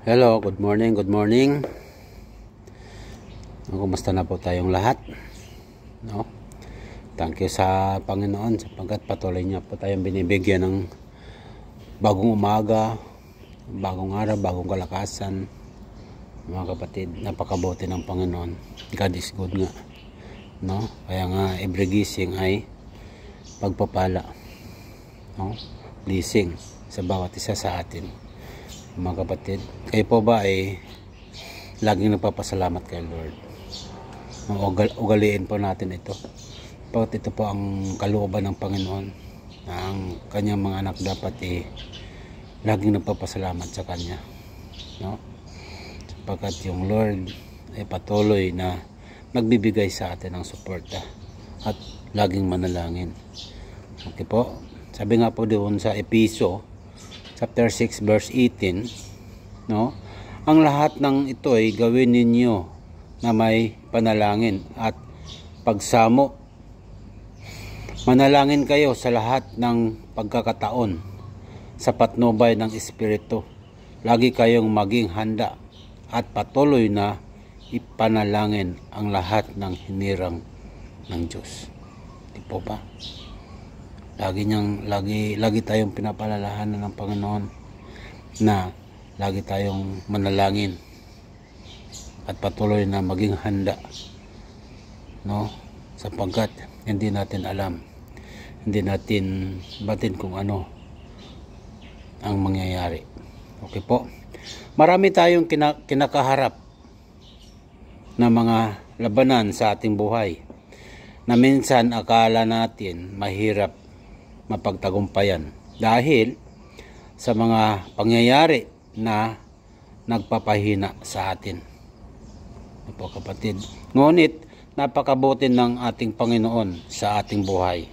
Hello, good morning, good morning. Kumusta na po tayong lahat? No? Thank you sa Panginoon sapagkat patuloy niya po tayong binibigyan ng bagong umaga, bagong araw, bagong kalakasan. Mga kapatid, napakabuti ng Panginoon. God is good nga. No? Kaya nga every gising ay pagpapala. No? Blessing sa bawat isa sa atin. Mga kapatid, kayo po ba ay laging nagpapasalamat kay Lord? Ugaliin po natin ito. Pagkat ito po ang kalooban ng Panginoon na ang kanyang mga anak dapat laging nagpapasalamat sa Kanya. No? Sapagkat yung Lord ay patuloy na nagbibigay sa atin ng suporta at laging manalangin. Okay po? Sabi nga po doon sa Episo chapter 6 verse 18, no? Ang lahat ng ito ay gawin ninyo na may panalangin at pagsamo. Manalangin kayo sa lahat ng pagkakataon sa patnubay ng Espiritu. Lagi kayong maging handa at patuloy na ipanalangin ang lahat ng hinirang ng Diyos. Di po ba? Lagi tayong pinapalalahanan ng Panginoon na lagi tayong manalangin at patuloy na maging handa, no? Sapagkat hindi natin alam, hindi natin batin kung ano ang mangyayari. Okay po? Marami tayong kinakaharap na mga labanan sa ating buhay na minsan akala natin mahirap mapagtagumpayan dahil sa mga pangyayari na nagpapahina sa atin. Opo kapatid, ngunit napakabuti ng ating Panginoon sa ating buhay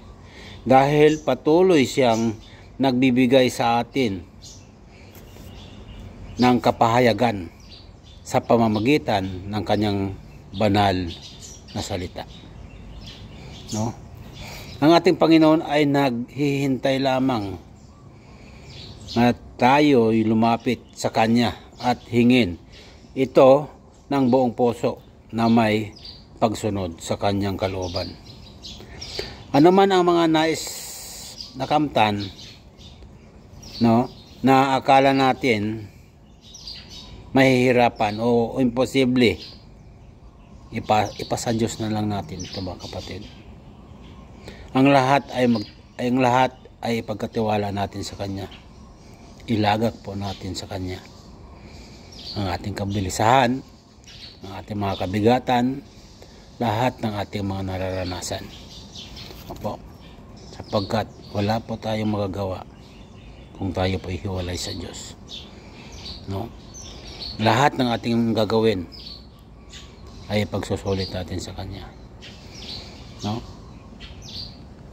dahil patuloy siyang nagbibigay sa atin ng kapahayagan sa pamamagitan ng kanyang banal na salita. No? Ang ating Panginoon ay naghihintay lamang na tayo'y lumapit sa Kanya at hingin ito ng buong puso na may pagsunod sa Kanyang kalooban. Ano man ang mga nais na kamtan, no, na akala natin mahihirapan o imposible, ipasa Diyos na lang natin ito mga kapatid. Ang lahat ay pagkatiwala natin sa Kanya. Ilagak po natin sa Kanya ang ating kabilisahan, ang ating mga kabigatan, lahat ng ating mga nararanasan. Opo, sapagkat wala po tayong magagawa kung tayo po ihiwalay sa Diyos. No? Lahat ng ating gagawin ay pagsusulit natin sa Kanya. No?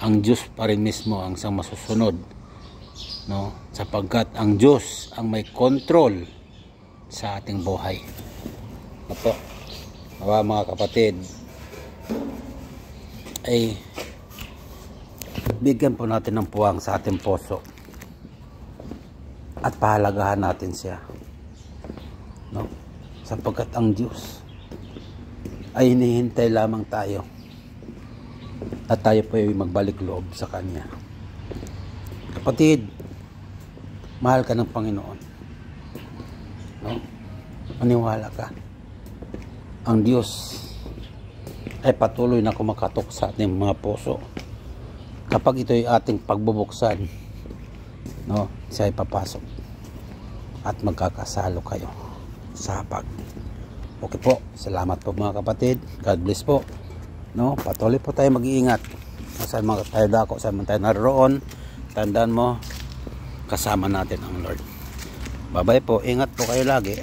Ang Diyos pa rin mismo ang isang masusunod, no? Sapagkat ang Diyos ang may control sa ating buhay. Opo, mga kapatid, ay bigyan po natin ng puwang sa ating puso at pahalagahan natin siya, no? Sapagkat ang Diyos ay hinihintay lamang tayo at tayo po ay magbalik loob sa Kanya. Kapatid, mahal ka ng Panginoon, no? Maniwala ka. Ang Diyos ay patuloy na kumakatok sa ating mga puso. Kapag ito ay ating pagbubuksan, no, siya ay papasok at magkakasalo kayo sa hapag. Okay po, salamat po mga kapatid. God bless po. No, patuloy po tayo mag-iingat. Saan mga tayo dako, saan man tayo naroon, tandaan mo, kasama natin ang Lord. Bye-bye po, ingat po kayo lagi.